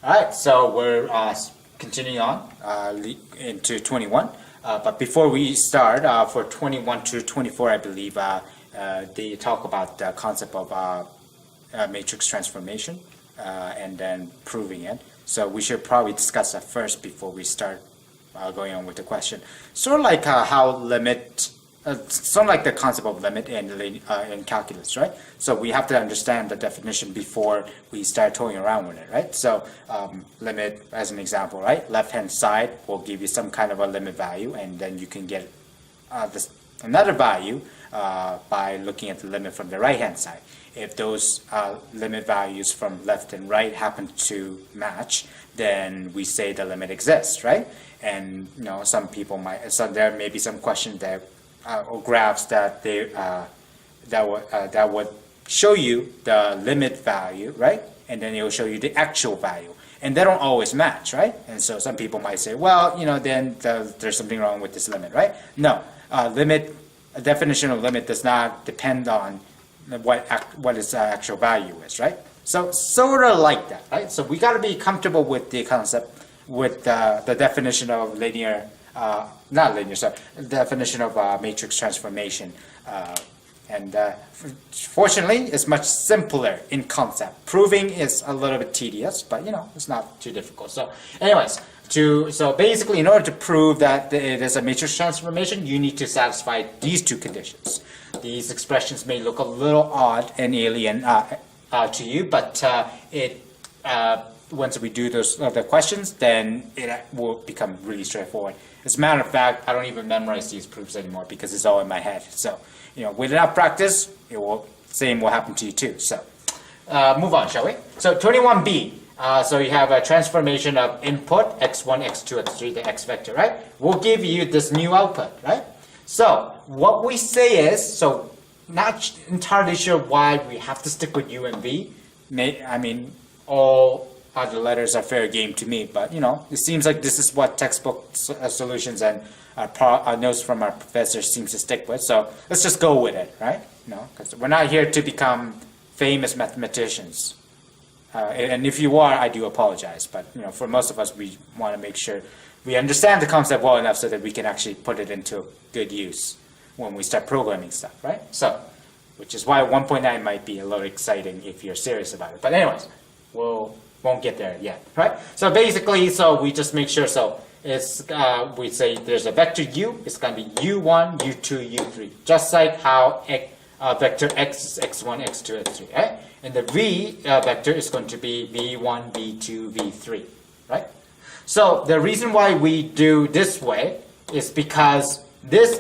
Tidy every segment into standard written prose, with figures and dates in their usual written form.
All right, so we're continuing on into 21. But before we start, for 21 to 24, I believe they talk about the concept of matrix transformation and then proving it. So we should probably discuss that first before we start going on with the question. Sort of like how limit, sort of like the concept of limit in calculus, right? So we have to understand the definition before we start toying around with it, right? So limit, as an example, right? Left-hand side will give you some kind of a limit value, and then you can get another value by looking at the limit from the right-hand side. If those limit values from left and right happen to match, then we say the limit exists, right? And you know, some people might, so there may be some questions that or graphs that they that would show you the limit value, right? And then it will show you the actual value, and they don't always match, right? And so some people might say, well, you know, then there's something wrong with this limit, right? No, limit, a definition of limit does not depend on what its actual value is, right? So sort of like that, right? So we got to be comfortable with the concept, with the definition of linear, not linear, sorry, the definition of matrix transformation. And fortunately, it's much simpler in concept. Proving is a little bit tedious, but you know, it's not too difficult. So anyways, so basically, in order to prove that it is a matrix transformation, you need to satisfy these two conditions. These expressions may look a little odd and alien to you, but once we do those other questions, then it will become really straightforward. As a matter of fact, I don't even memorize these proofs anymore because it's all in my head. So, you know, with enough practice, same will happen to you too. So, move on, shall we? So, 21b. So you have a transformation of input x1, x2, x3, the x vector, right? We'll give you this new output, right? So what we say is, so not entirely sure why we have to stick with u and v. I mean, all other letters are fair game to me, but you know, it seems like this is what textbook solutions and notes from our professors seems to stick with. So let's just go with it, right? You know, because we're not here to become famous mathematicians. And if you are, I do apologize. But you know, for most of us, we want to make sure we understand the concept well enough so that we can actually put it into good use when we start programming stuff, right? So, which is why 1.9 might be a little exciting if you're serious about it. But anyways, won't get there yet, right? So basically, so we just make sure. So it's we say there's a vector u. It's going to be u1, u2, u3, just like how vector x is x1, x2, x3, right? And the v vector is going to be v1, v2, v3, right? So the reason why we do this way is because this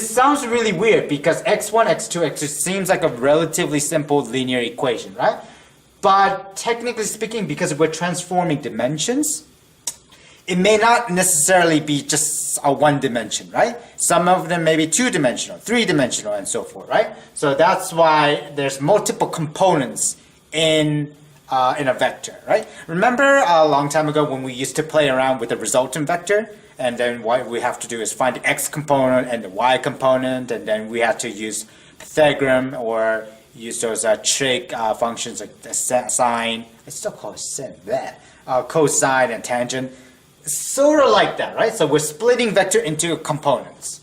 sounds really weird because x1, x2, x3 seems like a relatively simple linear equation, right? But technically speaking, because we're transforming dimensions, it may not necessarily be just a one dimension, right? Some of them may be two-dimensional, three-dimensional, and so forth, right? So that's why there's multiple components in a vector, right? Remember a long time ago when we used to play around with the resultant vector, and then what we have to do is find the x component and the y component, and then we have to use Pythagorean or use those trig functions like the sine. I still call it sin, that cosine and tangent. Sort of like that, right? So we're splitting vector into components.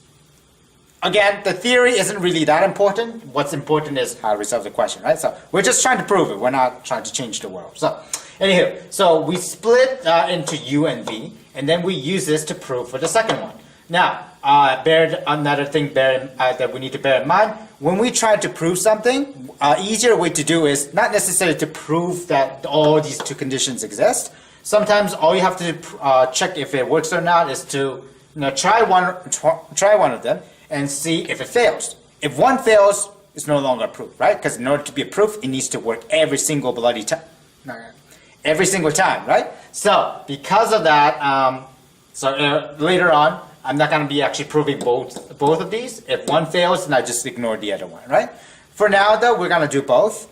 Again, the theory isn't really that important. What's important is how to resolve the question, right? So we're just trying to prove it. We're not trying to change the world. So anywho, so we split into u and v, and then we use this to prove for the second one. Now, another thing that we need to bear in mind, when we try to prove something, easier way to do is not necessarily to prove that all these two conditions exist. Sometimes all you have to check if it works or not is to try one of them and see if it fails. If one fails, it's no longer a proof, right? Because in order to be a proof, it needs to work every single bloody time, every single time, right? So because of that, later on, I'm not going to be actually proving both of these. If one fails, then I just ignore the other one, right? For now, though, we're going to do both.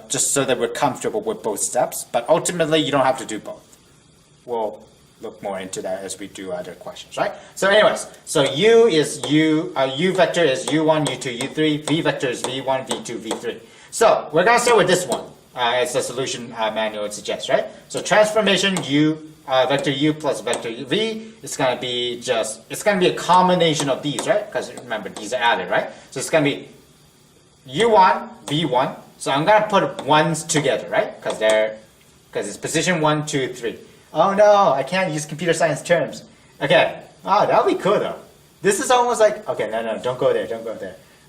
Just so that we're comfortable with both steps, but ultimately you don't have to do both. We'll look more into that as we do other questions, right? So anyways, so u vector is u1, u2, u3, v vector is v1, v2, v3. So we're gonna start with this one. as the solution manual suggests, right? So transformation vector u plus vector v is going to be it's going to be a combination of these, right? Because remember, these are added, right? So it's going to be u1, v1. So I'm going to put ones together, right? Because it's position 1, 2, 3. Oh no, I can't use computer science terms. Okay. Oh, that would be cool though. This is almost like, okay, no, don't go there.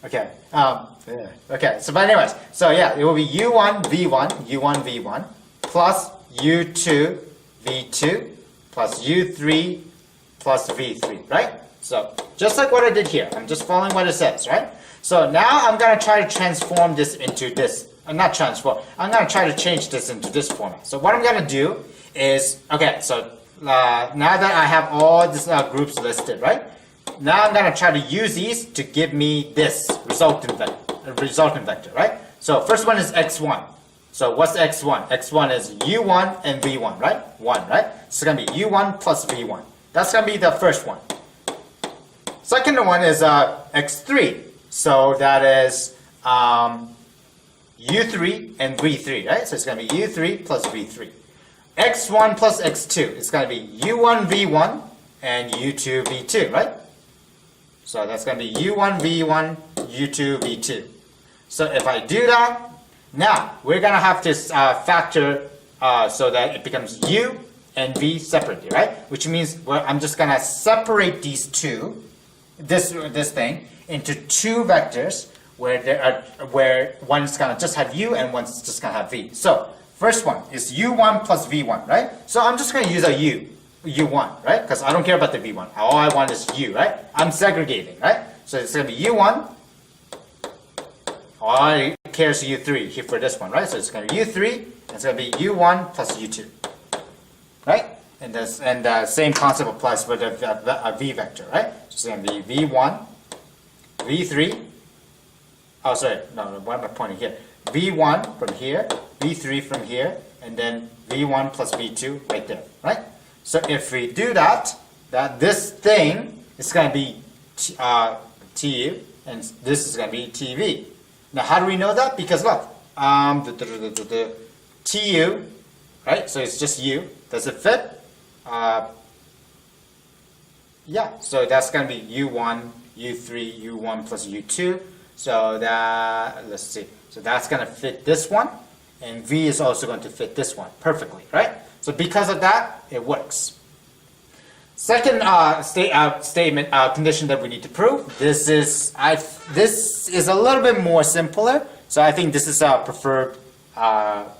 Okay. Yeah. Okay. So, but anyways, so yeah, it will be u1, v1 plus u2, v2 plus u3 plus v3, right? So just like what I did here, I'm just following what it says, right? So now I'm going to try to transform this into this, not transform, I'm going to try to change this into this format. So what I'm going to do is, okay, so now that I have all these groups listed, right? Now I'm going to try to use these to give me this resultant vector, right? So first one is x1. So what's x1? x1 is u1 and v1, right? 1, right? So it's going to be u1 plus v1. That's going to be the first one. Second one is x3. So that is u3 and v3, right? So it's going to be u3 plus v3. x1 plus x2 is going to be u1 v1 and u2 v2, right? So that's going to be u1 v1, u2 v2. So if I do that, now we're going to have to factor so that it becomes u and v separately, right? Which means I'm just going to separate these two, this thing, into two vectors where one's going to just have u and one's just going to have v. So first one is u1 plus v1, right? So I'm just going to use a u1, right? Because I don't care about the v1. All I want is u, right? I'm segregating, right? So it's going to be u1. All I care is u3 here for this one, right? So it's going to be u3, and it's going to be u1 plus u2, right? And the same concept applies for the v vector, right? So it's going to be v1, v3. Oh, sorry, no, what am I pointing here? v1 from here, v3 from here, and then v1 plus v2 right there, right? So if we do that, this thing is going to be tu, and this is going to be tv. Now, how do we know that? Because look, tu, right? So it's just u. Does it fit? Yeah. So that's going to be u1, u3, u1 plus u2. So that, let's see. So that's going to fit this one, and v is also going to fit this one perfectly, right? So because of that, it works. Second statement condition that we need to prove. This is a little bit more simpler. So I think this is a preferred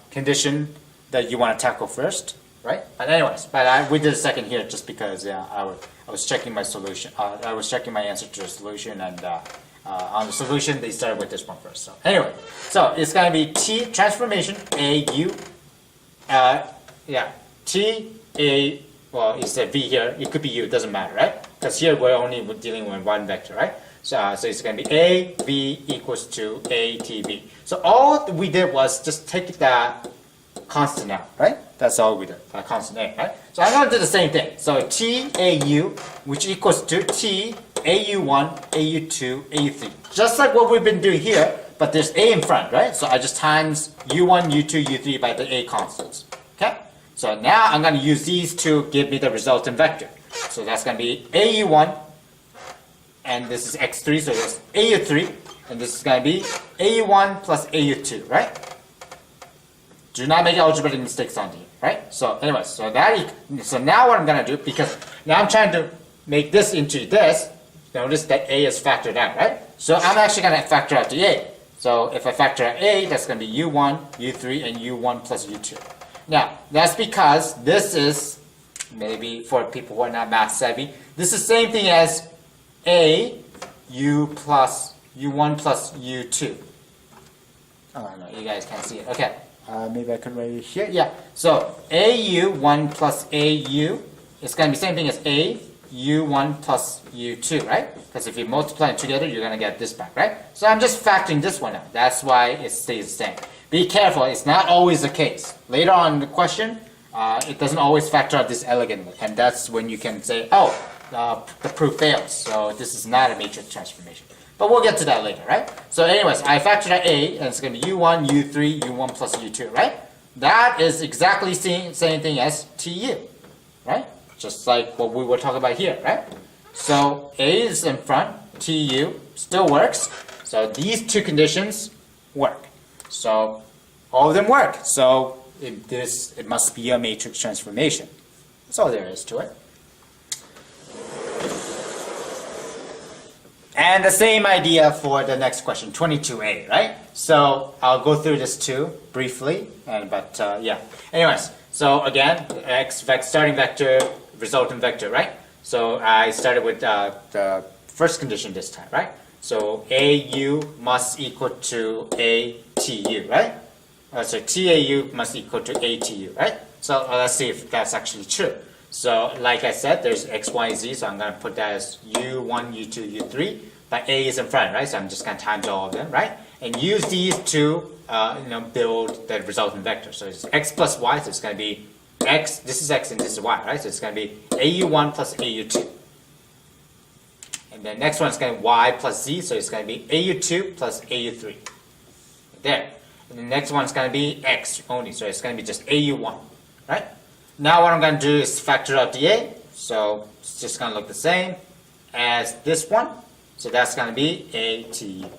condition that you want to tackle first, right? But anyways, we did a second here just because I was checking my solution. I was checking my answer to the solution, and on the solution they started with this one first. So anyway, so it's going to be t transformation a u. T a. Well, it's a v here. It could be u. It doesn't matter, right? Because here we're only dealing with one vector, right? So it's going to be a v equals to a t v. So all we did was just take that constant out, right? That's all we did. That constant a, right? So I'm going to do the same thing. So t a u, which equals to t au1, au2, au3. Just like what we've been doing here, but there's a in front, right? So I just times u1, u2, u3 by the a constants. Okay? So now I'm going to use these to give me the resultant vector. So that's going to be au1, and this is x3, so that's au3, and this is going to be au1 plus au2, right? Do not make algebraic mistakes on here, right? So anyways, so now what I'm going to do, because now I'm trying to make this into this, notice that a is factored out, right? So I'm actually going to factor out the a. So if I factor out a, that's going to be u1, u3, and u1 plus u2. Now, that's because this is, maybe for people who are not math savvy, this is the same thing as a u plus u1 plus u2. Oh, no, you guys can't see it. Okay, maybe I could write it here. Yeah, so au1 plus au is going to be the same thing as a u1 plus u2, right? Because if you multiply them together, you're going to get this back, right? So I'm just factoring this one out. That's why it stays the same. Be careful, it's not always the case. Later on in the question, it doesn't always factor out this elegantly, and that's when you can say, oh, the proof fails, so this is not a matrix transformation. But we'll get to that later, right? So anyways, I factored out A, and it's going to be U1, U3, U1 plus U2, right? That is exactly the same thing as TU, right? Just like what we were talking about here, right? So A is in front, TU still works. So these two conditions work. So all of them work. So it must be a matrix transformation. That's all there is to it. And the same idea for the next question, 22a, right? So I'll go through this too briefly, but yeah. Anyways, so again, starting vector, resultant vector, right? So I started with the first condition this time, right? So AU must equal to ATU, right? So TAU must equal to ATU, right? So let's see if that's actually true. So like I said, there's X, Y, Z, so I'm going to put that as U1, U2, U3, but A is in front, right? So I'm just going to times all of them, right? And use these to build the resultant vector. So it's X plus Y, so it's going to be X, this is X and this is Y, right? So it's going to be AU1 plus AU2. And then next one is going to be Y plus Z, so it's going to be AU2 plus AU3. There. And the next one is going to be X only, so it's going to be just AU1, right? Now what I'm going to do is factor out the A, so it's just going to look the same as this one. So that's going to be ATU,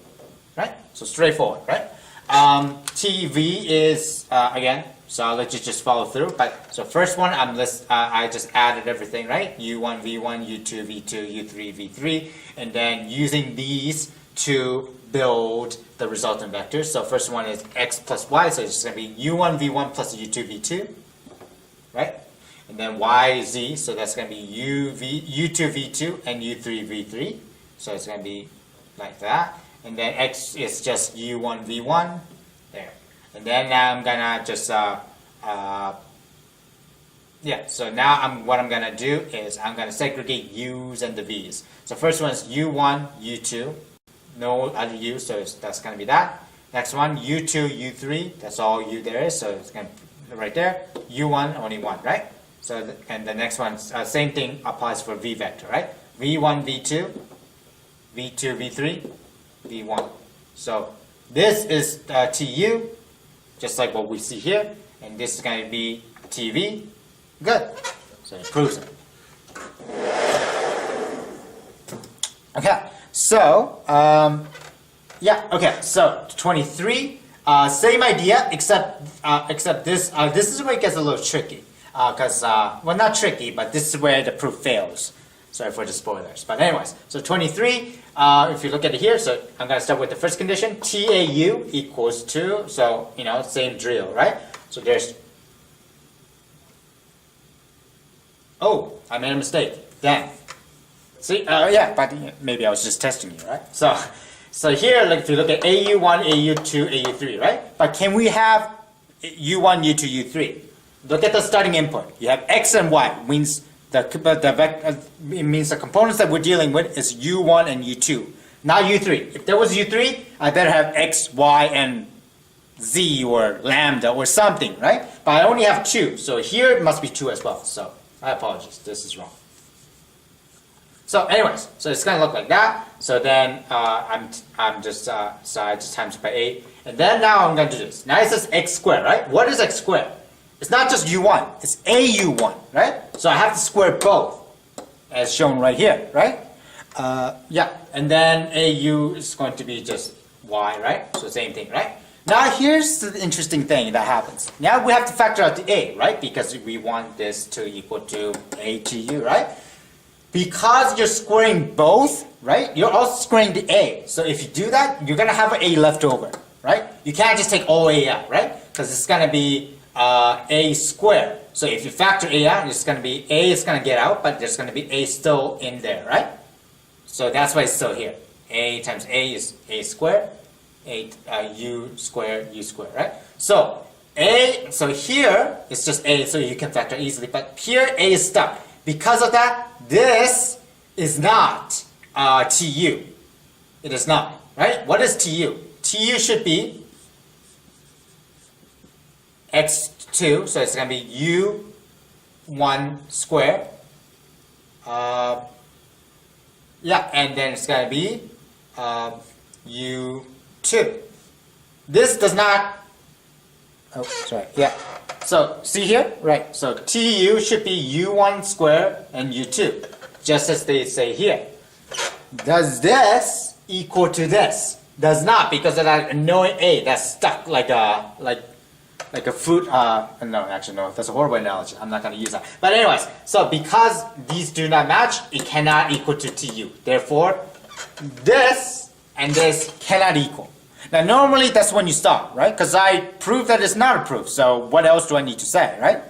right? So straightforward, right? TV is, again, so I'll let you just follow through. But so first one, I just added everything, right? U1, V1, U2, V2, U3, V3, and then using these to build the resultant vectors. So first one is X plus Y, so it's going to be U1, V1 plus U2, V2, right? And then Y, Z, so that's going to be U2, V2, and U3, V3. So it's going to be like that. And then X is just U1, V1, there. And then now I'm going to just, yeah, so now what I'm going to do is I'm going to segregate U's and the V's. So first one is U1, U2, no other U, so that's going to be that. Next one, U2, U3, that's all U there is, so it's going to be right there. U1, only one, right? So, and the next one, same thing applies for V vector, right? V1, V2, V2, V3, V1. So this is TU, just like what we see here, and this is going to be TV. Good. So it proves it. Okay. So yeah. Okay. So 23. Same idea, except this. This is where it gets a little tricky. Because well, not tricky, but this is where the proof fails. Sorry for the spoilers. But anyways, so 23, if you look at it here, so I'm going to start with the first condition. TAU equals to, so, same drill, right? So there's, oh, I made a mistake. Damn. See, yeah, but maybe I was just testing you, right? So here, like, if you look at AU1, AU2, AU3, right? But can we have U1, U2, U3? Look at the starting input. You have X and Y, means it means the components that we're dealing with is U1 and U2, not U3. If there was U3, I better have X, Y, and Z or lambda or something, right? But I only have 2, so here it must be 2 as well. So I apologize, this is wrong. So anyways, so it's gonna look like that. So then I'm just so I just times it by 8, and then now I'm gonna do this. Now it says X squared, right? What is X squared? It's not just U1, it's AU1, right? So I have to square both, as shown right here, right? Yeah, and then AU is going to be just Y, right? So same thing, right? Now here's the interesting thing that happens. Now we have to factor out the A, right? Because we want this to equal to ATU, right? Because you're squaring both, right? You're also squaring the A. So if you do that, you're gonna have an A left over, right? You can't just take all A out, right? Because it's gonna be A squared. So if you factor A out, it's going to be A is going to get out, but there's going to be A still in there, right? So that's why it's still here. A times A is A squared, U squared, right? So so here it's just A, so you can factor easily, but here A is stuck. Because of that, this is not TU. It is not, right? What is TU? TU should be X2, so it's going to be U1 squared. Yeah, and then it's going to be u2. This does not, oh, sorry, yeah. So see here, right? So tu should be u1 squared and u2, just as they say here. Does this equal to this? Does not, because of that annoying a that's stuck like a fruit. No, actually no, that's a horrible analogy. I'm not going to use that. But anyways, so because these do not match, it cannot equal to tu. Therefore, this and this cannot equal. Now normally that's when you stop, right? Because I proved that it's not a proof. So what else do I need to say, right?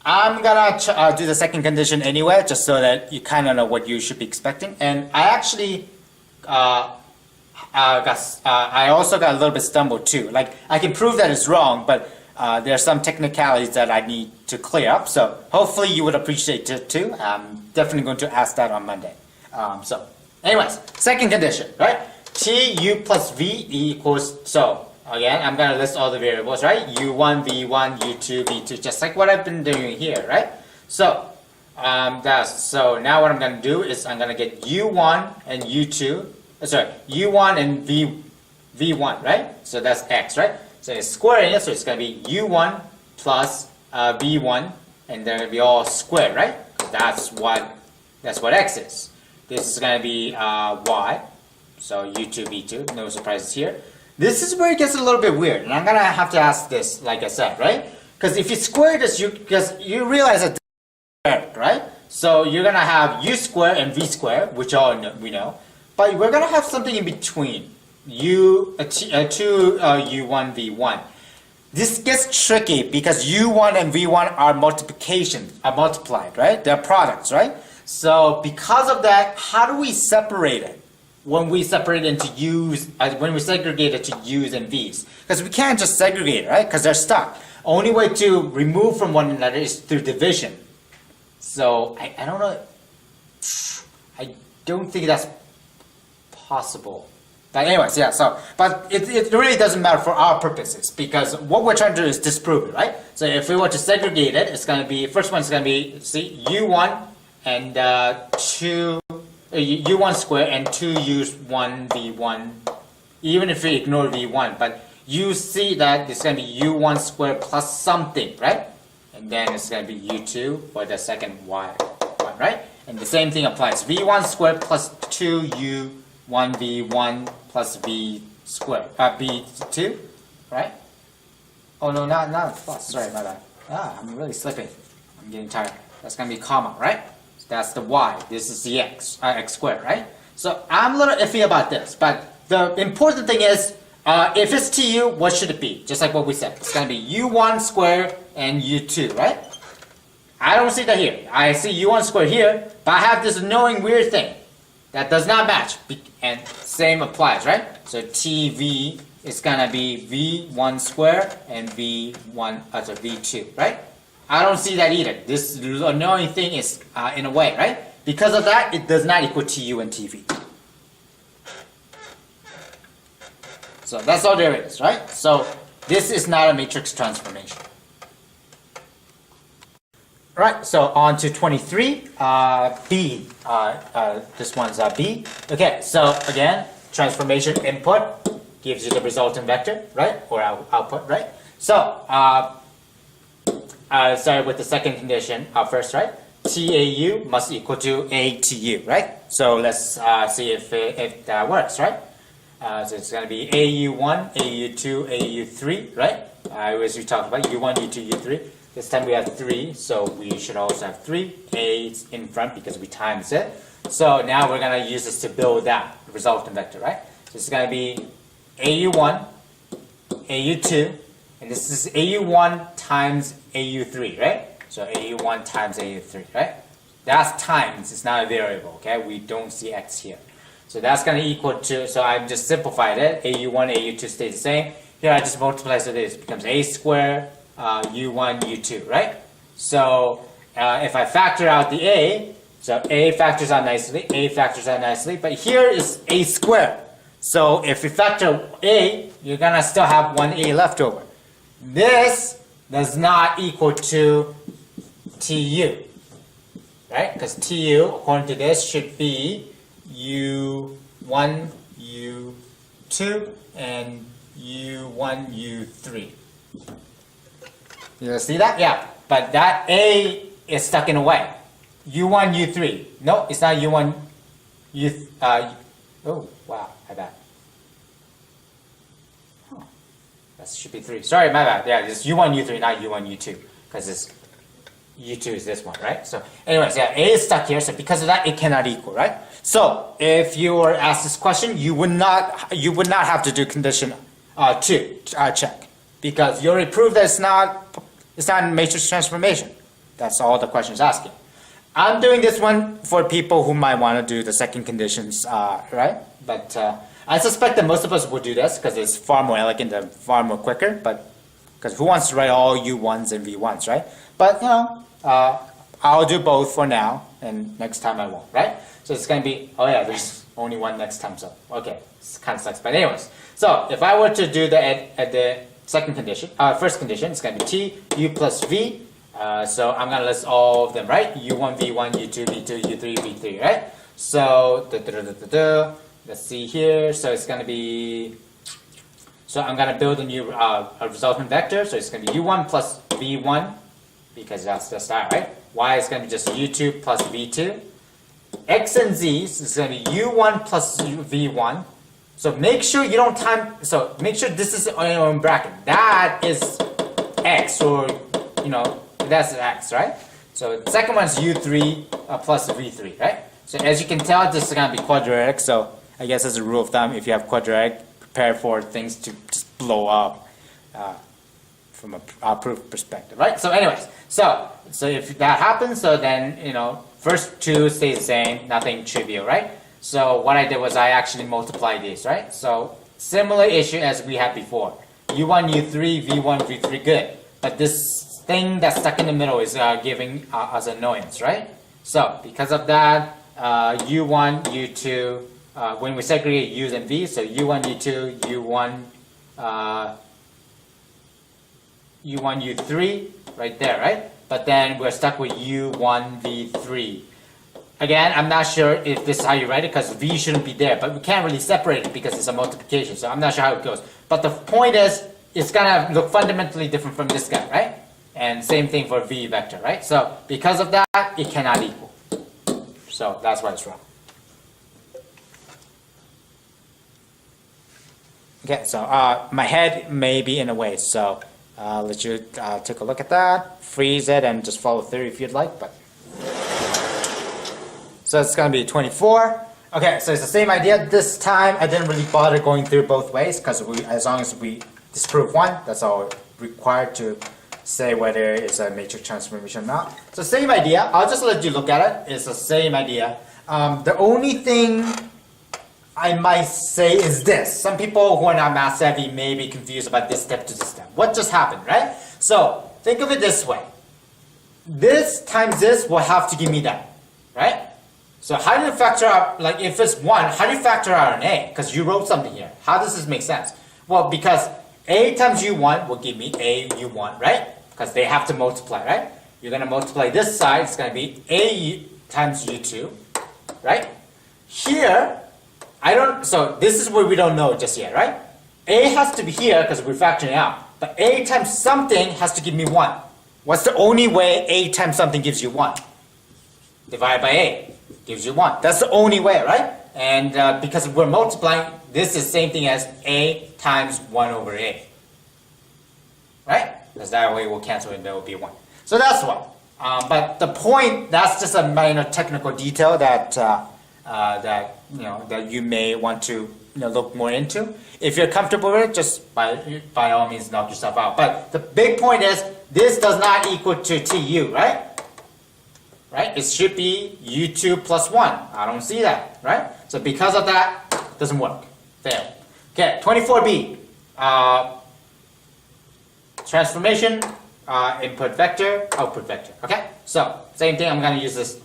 I'm gonna do the second condition anyway, just so that you kind of know what you should be expecting. And I actually I also got a little bit stumbled too. Like I can prove that it's wrong, but there are some technicalities that I need to clear up. So hopefully you would appreciate it too. I'm definitely going to ask that on Monday. So anyways, second condition, right? Tu plus v equals, so again, I'm going to list all the variables, right? u1, v1, u2, v2, just like what I've been doing here, right? So, so now what I'm going to do is I'm going to get u1 and u2, u1 and v1, right? So that's x, right? So it's squaring it, so it's going to be u1 plus v1, and they're going to be all squared, right? That's what x is. This is going to be y. So u2, v2, no surprises here. This is where it gets a little bit weird, and I'm gonna have to ask this, like I said, right? Because if you square this, because you realize that this is squared, right? So you're gonna have u squared and v squared, which we know, but we're gonna have something in between, two u1, v1. This gets tricky because u1 and v1 are multiplied, right? They're products, right? So because of that, how do we separate it? When we separate into u's, when we segregate it to u's and v's, because we can't just segregate, right? Because they're stuck. Only way to remove from one another is through division. So I don't know. I don't think that's possible. But anyways, yeah. So, but it really doesn't matter for our purposes because what we're trying to do is disprove it, right? So if we were to segregate it, it's going to be first one's going to be u1 and two. u1 squared and 2u1 v1, even if we ignore v1, but you see that it's going to be u1 squared plus something, right? And then it's going to be u2 for the second y one, right? And the same thing applies. v1 squared plus 2u1 v1 plus v squared, v2, right? Oh no, not plus, sorry about that. I'm really slipping. I'm getting tired. That's going to be comma, right? That's the y. This is the x squared, right? So I'm a little iffy about this, but the important thing is, if it's tu, what should it be? Just like what we said. It's going to be u1 squared and u2, right? I don't see that here. I see u1 squared here, but I have this annoying weird thing that does not match. And same applies, right? So tv is going to be v1 squared and v2, right? I don't see that either. This annoying thing is in a way, right? Because of that, it does not equal tu and tv. So that's all there is, right? So this is not a matrix transformation. Right, so on to 23, B. This one's B. Okay, so again, transformation input gives you the resultant vector, right? Or output, right? So, start with the second condition first, right? TAU must equal to ATU, right? So let's see if that works, right? So it's going to be AU1, AU2, AU3, right? As we talked about, U1, U2, U3. This time we have 3, so we should also have 3 A's in front because we times it. So now we're going to use this to build that resultant vector, right? So it's going to be AU1, AU2, and this is AU1 times AU3, right? So AU1 times AU3, right? That's times, it's not a variable, okay? We don't see x here. So that's going to equal to, so I've just simplified it. AU1, AU2 stays the same. Here I just multiply, so this becomes A squared, U1, U2, right? So if I factor out the A, so A factors out nicely, A factors out nicely, but here is A squared. So if you factor A, you're going to still have one A left over. This does not equal to TU, right? Because TU, according to this, should be U1, U2 and U1, U3. You see that? Yeah, but that A is stuck in a way. U1, U3. No, it's not U1, oh, wow, I bet. Huh. That should be 3. Sorry, my bad. Yeah, it's U1, U3, not U1, U2, because it's U2 is this one, right? So anyways, yeah, A is stuck here, so because of that, it cannot equal, right? So if you were asked this question, you would not have to do condition 2 check, because you already proved that it's not a matrix transformation. That's all the question is asking. I'm doing this one for people who might want to do the second conditions, right? But I suspect that most of us will do this because it's far more elegant and far more quicker. But because who wants to write all U1s and V1s, right? But you know, I'll do both for now, and next time I won't, right? So it's going to be, oh yeah, there's only one next time, so okay, it kind of sucks. But anyways, so if I were to do the second condition, first condition, it's going to be T, U plus V. So I'm going to list all of them, right? U1, V1, U2, V2, U3, V3, right? So, let's see here. So it's going to be, so I'm going to build a new a resultant vector. So it's going to be U1 plus V1, because that's just that, right? Y is going to be just U2 plus V2. X and Z is going to be U1 plus V1. So make sure you don't so make sure this is on your own bracket. That is X, or, you know, that's X, right? So the second one is U3 plus V3, right? So as you can tell, this is going to be quadratic. So I guess as a rule of thumb, if you have quadratic, prepare for things to just blow up from a proof perspective, right? So anyways, so if that happens, so then, you know, first two stay the same, nothing trivial, right? So what I did was I actually multiplied these, right? So similar issue as we had before. U1, U3, V1, V3, good. But this thing that's stuck in the middle is giving us annoyance, right? So because of that, U1, U2, when we segregate U's and V's, so U1, U2, U1, U1, U3, right there, right? But then we're stuck with U1, V3. Again, I'm not sure if this is how you write it, because V shouldn't be there, but we can't really separate it because it's a multiplication, so I'm not sure how it goes. But the point is, it's gonna look fundamentally different from this guy, right? And same thing for V vector, right? So because of that, it cannot equal. So that's why it's wrong. Okay, so my head may be in a way, so let you take a look at that, freeze it, and just follow through if you'd like. But so it's going to be 24. Okay, so it's the same idea. This time I didn't really bother going through both ways, because as long as we disprove one, that's all required to say whether it's a matrix transformation or not. So same idea. I'll just let you look at it. It's the same idea. The only thing I might say is this. Some people who are not math savvy may be confused about this step to this step. What just happened, right? So think of it this way. This times this will have to give me that, right? So how do you factor out, like if it's 1, how do you factor out an A? Because you wrote something here. How does this make sense? Well, because A times U1 will give me A U1, right? Because they have to multiply, right? You're going to multiply this side. It's going to be A times U2, right? Here, so this is where we don't know just yet, right? A has to be here because we're factoring out. But A times something has to give me 1. What's the only way A times something gives you 1? Divide by A. Gives you 1. That's the only way, right? And because we're multiplying, this is the same thing as A times 1 over A. Right? Because that way we'll cancel and there will be 1. So that's one. But the point, that's just a minor technical detail that that you may want to look more into. If you're comfortable with it, just by all means knock yourself out. But the big point is, this does not equal to TU, right? Right? It should be U2 plus 1. I don't see that, right? So because of that, it doesn't work. Fail. Okay, 24b. Transformation, input vector, output vector. Okay? So, same thing, I'm going to use this.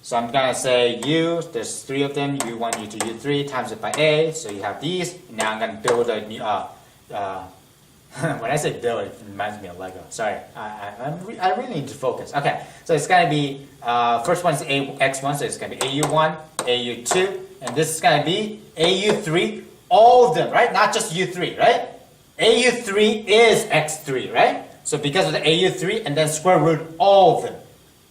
So I'm going to say U, there's 3 of them, U1, U2, U3, times it by A. So you have these. Now I'm going to build a new, when I say build, it reminds me of Lego. Sorry, I really need to focus. Okay, so it's going to be, first one is X1, so it's going to be AU1, AU2, and this is going to be AU3 all of them, right? Not just u3, right? AU3 is x3, right? So because of the AU3 and then square root all of them.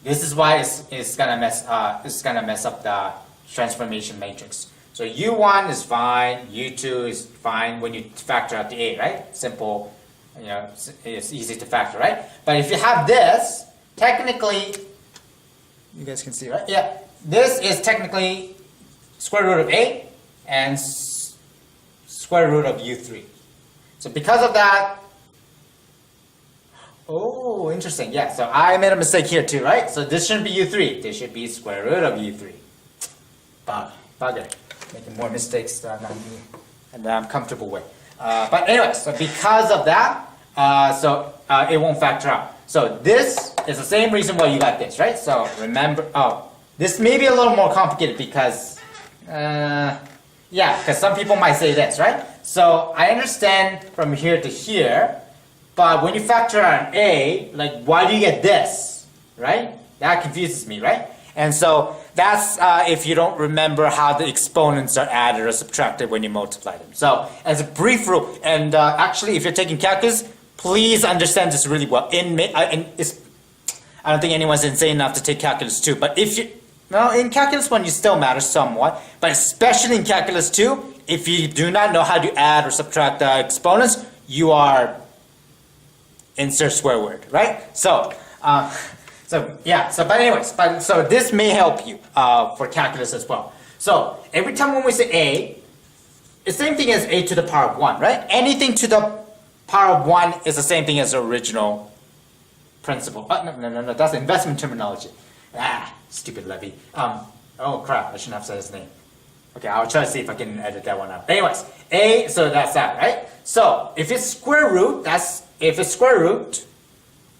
This is why it's gonna mess up the transformation matrix. So U1 is fine, U2 is fine when you factor out the A, right? Simple, it's easy to factor, right? But if you have this, technically, you guys can see, right? Yeah, this is technically square root of A and square root of U3. So because of that, oh, interesting. Yeah, so I made a mistake here too, right? So this shouldn't be U3. This should be square root of U3. Bugger. Making more mistakes than I'm comfortable with. But anyway, so because of that, it won't factor out. So this is the same reason why you got this, right? So remember, this may be a little more complicated because, because some people might say this, right? So I understand from here to here, but when you factor out an A, like why do you get this, right? That confuses me, right? And so that's if you don't remember how the exponents are added or subtracted when you multiply them. So as a brief rule, and actually if you're taking calculus, please understand this really well. I don't think anyone's insane enough to take calculus 2, but in calculus 1 you still matter somewhat, but especially in calculus 2, if you do not know how to add or subtract the exponents, you are insert square word, right? So this may help you for calculus as well. So every time when we say A, it's the same thing as A to the power of 1, right? Anything to the power of 1 is the same thing as the original principle. No, that's investment terminology. Stupid Levy. Oh crap, I shouldn't have said his name. Okay, I'll try to see if I can edit that one out. Anyways, A, so that's that, right? So if it's square root,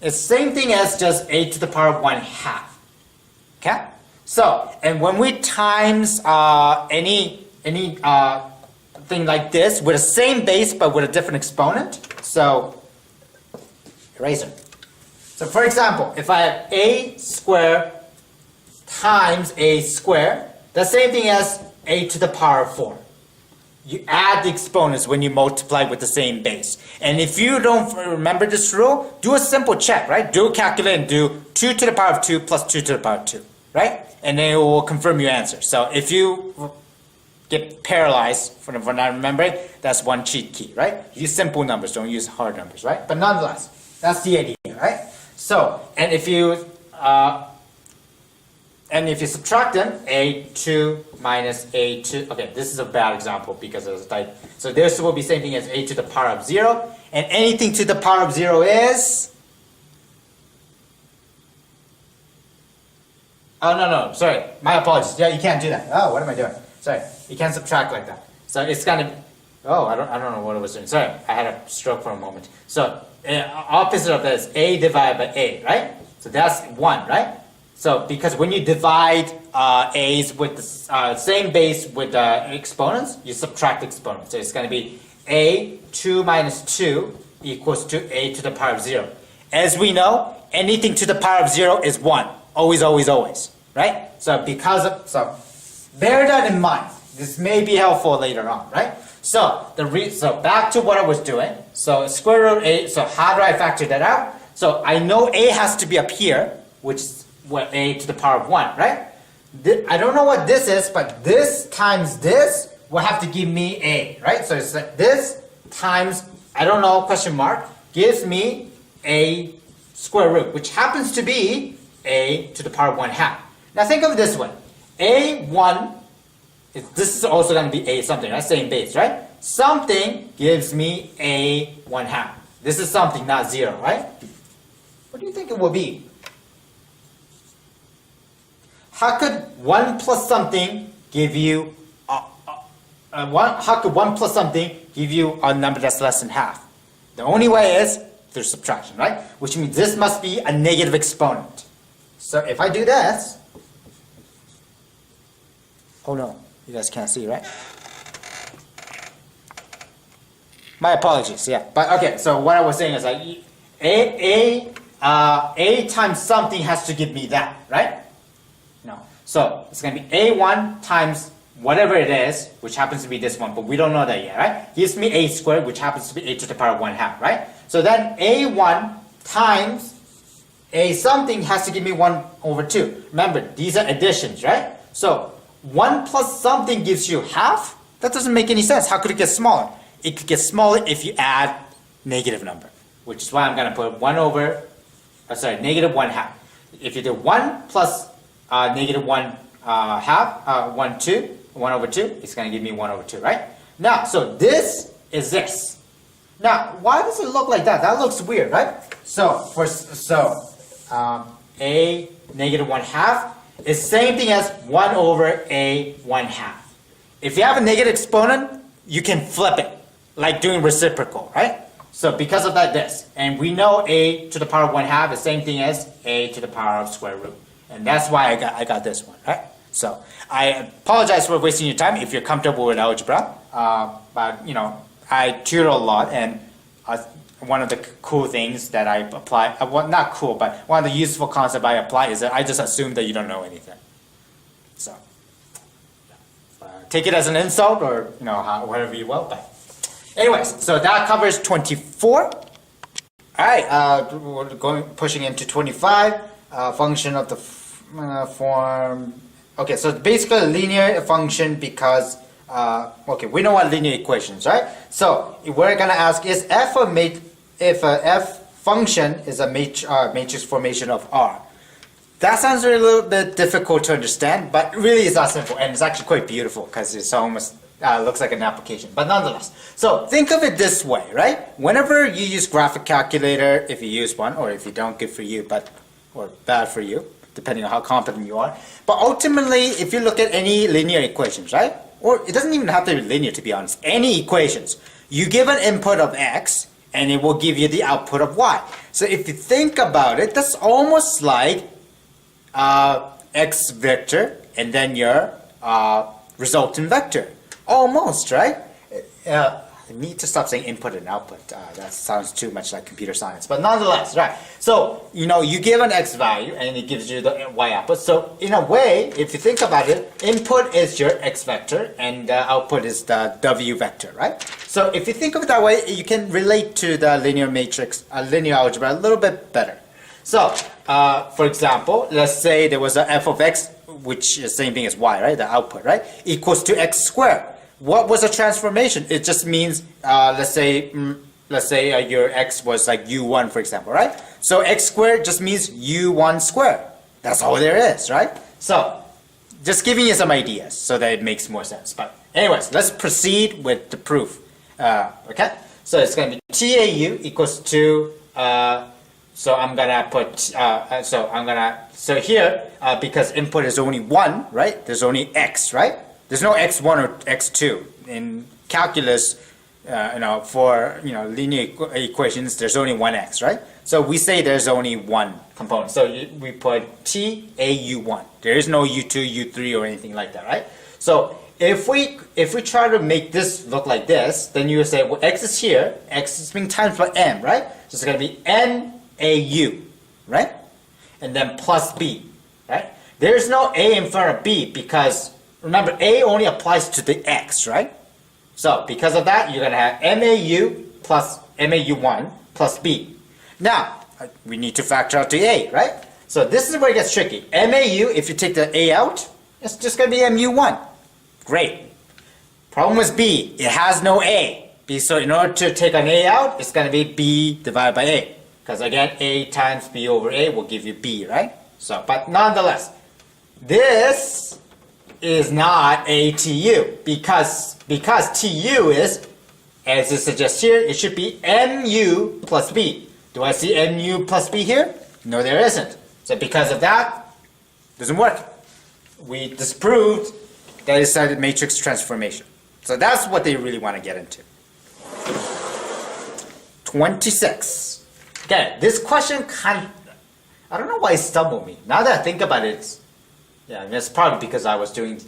it's the same thing as just A to the power of 1/2. Okay? So, and when we times any thing like this with the same base but with a different exponent, so eraser. So for example, if I have A squared times A squared, the same thing as A to the power of 4. You add the exponents when you multiply with the same base. And if you don't remember this rule, do a simple check, right? Do a calculate and do 2 to the power of 2 plus 2 to the power of 2, right? And then it will confirm your answer. So if you get paralyzed for not remembering, that's one cheat key, right? Use simple numbers, don't use hard numbers, right? But nonetheless, that's the idea, right? So, and if you subtract them, A2 minus A2, okay, this is a bad example because of the type. So this will be same thing as A to the power of 0, and anything to the power of 0 is? Oh, no, sorry, my apologies. Yeah, you can't do that. Oh, what am I doing? Sorry, you can't subtract like that. So it's gonna, I don't know what I was doing. Sorry, I had a stroke for a moment. So opposite of that is A divided by A, right? So that's 1, right? So because when you divide A's with the same base with exponents, you subtract exponents. So it's going to be A2 minus 2 equals to A to the power of 0. As we know, anything to the power of 0 is 1. Always, always, always. Right? So bear that in mind. This may be helpful later on, right? So back to what I was doing. So square root A, so how do I factor that out? So I know A has to be up here, which is A to the power of 1, right? I don't know what this is, but this times this will have to give me A, right? So it's like this times, I don't know, question mark, gives me A square root, which happens to be A to the power of 1/2. Now think of it this way. A1, this is also going to be A something, right? Same base, right? Something gives me A 1/2. This is something, not 0, right? What do you think it will be? How could 1 plus something give you how could 1 plus something give you a number that's less than half? The only way is through subtraction, right? Which means this must be a negative exponent. So if I do this, oh no, you guys can't see, right? My apologies, yeah. But okay, so what I was saying is like A times something has to give me that, right? No. So it's going to be A1 times whatever it is, which happens to be this one, but we don't know that yet, right? Gives me a squared, which happens to be a to the power of 1/2, right? So then a1 times a something has to give me 1/2. Remember, these are additions, right? So 1 plus something gives you half? That doesn't make any sense. How could it get smaller? It could get smaller if you add negative number, which is why I'm going to put negative 1/2. If you do 1 plus negative 1/2, it's going to give me 1/2, right? Now, so this is this. Now, why does it look like that? That looks weird, right? So, a negative 1/2 is same thing as 1/a1/2. If you have a negative exponent, you can flip it, like doing reciprocal, right? So because of that, this. And we know a to the power of 1/2 is same thing as a to the power of square root. And that's why I got this one, right? So I apologize for wasting your time if you're comfortable with algebra. But, you know, I tutor a lot, and one of the cool things that I apply, well, not cool, but one of the useful concepts I apply is that I just assume that you don't know anything. So take it as an insult, or, you know, whatever you will. But anyways, so that covers 24. All right, we're pushing into 25. Function of the form. Okay, so basically a linear function because okay, we know what linear equations, right? So we're gonna ask, is f if a f function is a matrix formation of R? That sounds a little bit difficult to understand, but really it's not simple, and it's actually quite beautiful because it's almost looks like an application, but nonetheless. So think of it this way, right? Whenever you use graphic calculator, if you use one, or if you don't, good for you, or bad for you, depending on how competent you are. But ultimately, if you look at any linear equations, right? Or it doesn't even have to be linear, to be honest. Any equations, you give an input of x, and it will give you the output of y. So if you think about it, that's almost like x vector and then your resultant vector. Almost, right? I need to stop saying input and output. That sounds too much like computer science. But nonetheless, right? So, you know, you give an x value and it gives you the y output. So, in a way, if you think about it, input is your x vector and output is the w vector, right? So, if you think of it that way, you can relate to the linear matrix, linear algebra a little bit better. So, for example, let's say there was a f of x, which is the same thing as y, right? The output, right? Equals to x squared. What was a transformation? It just means, let's say your x was like u1, for example, right? So x squared just means u1 squared. That's all there is, right? So, just giving you some ideas so that it makes more sense. But anyways, let's proceed with the proof. Okay? So it's going to be tau equals to, so I'm gonna put, so here, because input is only 1, right? There's only x, right? There's no x1 or x2. In calculus, for linear equations, there's only one x, right? So we say there's only one component. So we put t a u1. There is no u2, u3, or anything like that, right? So if we try to make this look like this, then you would say, well, x is here, x is being times by n, right? So it's going to be n a u, right? And then plus b, right? There's no a in front of b because remember, a only applies to the x, right? So, because of that, you're going to have MAU plus MAU1 plus b. Now, we need to factor out the a, right? So, this is where it gets tricky. MAU, if you take the a out, it's just going to be MU1. Great. Problem with b, it has no a. So, in order to take an a out, it's going to be b divided by a. Because again, a times b over a will give you b, right? So, but nonetheless, this is not a TU because TU is, as it suggests here, it should be MU plus B. Do I see MU plus B here? No, there isn't. So because of that, it doesn't work. We disproved that it's a matrix transformation. So that's what they really want to get into. 26. Okay, this question I don't know why it stumbled me. Now that I think about it, yeah, that's probably because I was doing,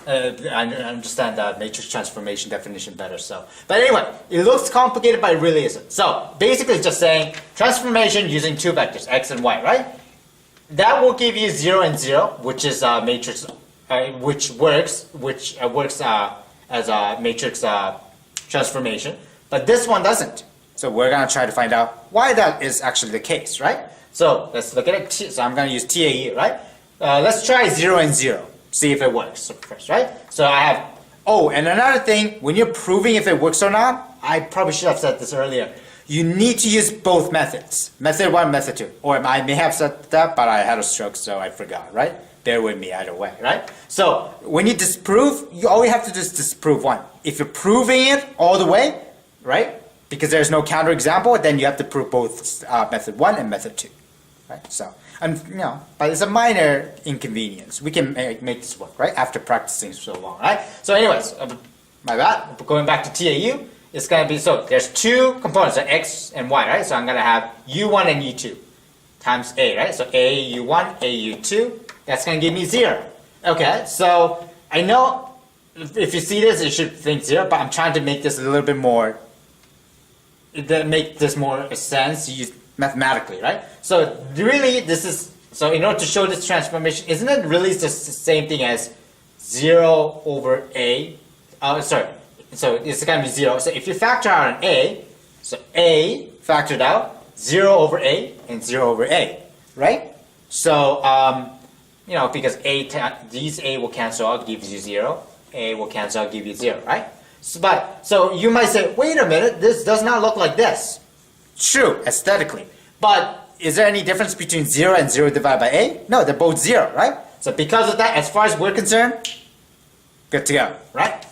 I understand the matrix transformation definition better. So, but anyway, it looks complicated, but it really isn't. So, basically it's just saying transformation using two vectors, x and y, right? That will give you 0 and 0, which is a matrix which works as a matrix transformation, but this one doesn't. So we're going to try to find out why that is actually the case, right? So let's look at it. So I'm going to use TAU, right? Let's try 0 and 0, see if it works first, right? So I have, oh, and another thing, when you're proving if it works or not, I probably should have said this earlier. You need to use both methods, method 1, method 2. Or I may have said that, but I had a stroke, so I forgot, right? Bear with me either way, right? So when you disprove, all you have to do is disprove one. If you're proving it all the way, right? Because there's no counterexample, then you have to prove both method 1 and method 2, right? So, and but it's a minor inconvenience. We can make this work, right? After practicing so long, right? So, anyways, my bad. Going back to TAU, it's gonna be so. There's two components, so x and y, right? So I'm gonna have u1 and u2 times a, right? So a u1, a u2. That's gonna give me 0. Okay, so I know if you see this, you should think 0, but I'm trying to make this a little bit more. Make this more sense mathematically, right? So really, this is so. In order to show this transformation, isn't it really just the same thing as 0 over a? Sorry. So it's gonna be 0. So if you factor out an a, so a factored out 0 over a and 0 over a, right? So because these a will cancel out, gives you 0. A will cancel out, give you 0, right? So you might say, wait a minute, this does not look like this. True, aesthetically. But is there any difference between 0 and 0 divided by a? No, they're both 0, right? So because of that, as far as we're concerned, good to go, right?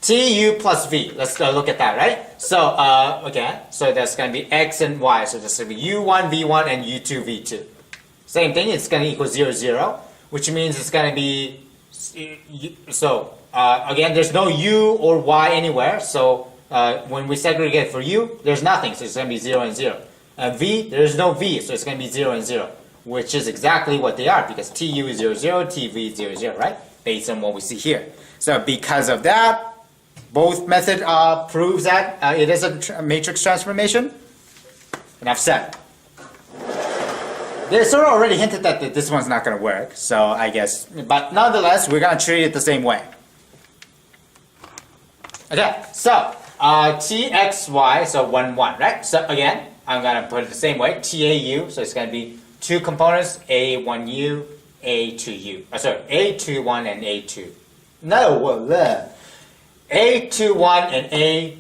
Tu plus v. Let's look at that, right? So, okay, so that's going to be x and y. So that's going to be u1, v1, and u2, v2. Same thing, it's going to equal 0, 0, which means it's going to be, again, there's no u or y anywhere, so when we segregate for u, there's nothing, so it's going to be 0 and 0. And v, there's no v, so it's going to be 0 and 0, which is exactly what they are, because tu is 0, 0, tv is 0, 0, right? Based on what we see here. So because of that, both method proves that it is a matrix transformation. Enough said. They sort of already hinted that this one's not going to work, so I guess, but nonetheless, we're going to treat it the same way. Okay, so txy, so 1, 1, right? So again, I'm going to put it the same way, tau, so it's going to be two components, a1u, a2u. Sorry, a21 and a2. No, a21 and a,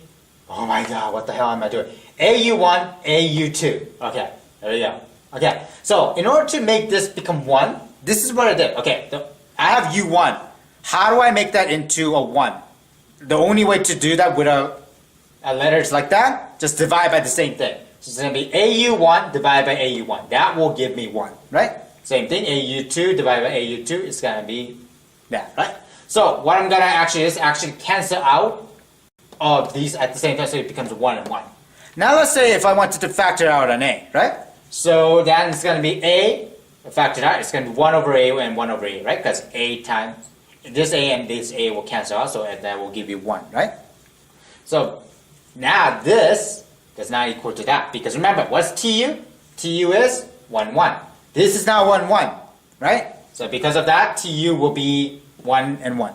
oh my god, what the hell am I doing? au1, au2. Okay, there we go. Okay, so in order to make this become 1, this is what I did. Okay, I have u1. How do I make that into a 1? The only way to do that with a letters like that, just divide by the same thing. So it's going to be AU1 divided by AU1. That will give me 1, right? Same thing, AU2 divided by AU2 is going to be that, right? So what I'm going to actually is cancel out all of these at the same time, so it becomes 1 and 1. Now let's say if I wanted to factor out an A, right? So then it's going to be A factored out. It's going to be 1 over A and 1 over A, right? Because A times this A and this A will cancel out, so that will give you 1, right? So now this does not equal to that, because remember, what's TU? TU is 1, 1. This is now 1, 1, right? So because of that, TU will be 1 and 1.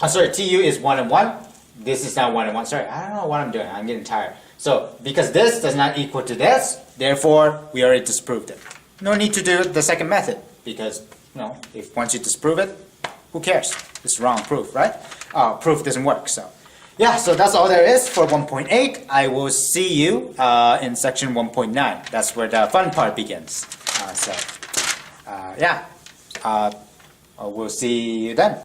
Oh, sorry, TU is 1 and 1. This is now 1 and 1. Sorry, I don't know what I'm doing. I'm getting tired. So because this does not equal to this, therefore we already disproved it. No need to do the second method, because if once you disprove it, who cares? It's wrong proof, right? Proof doesn't work. So yeah, so that's all there is for 1.8. I will see you in section 1.9. That's where the fun part begins. Yeah, we'll see you then.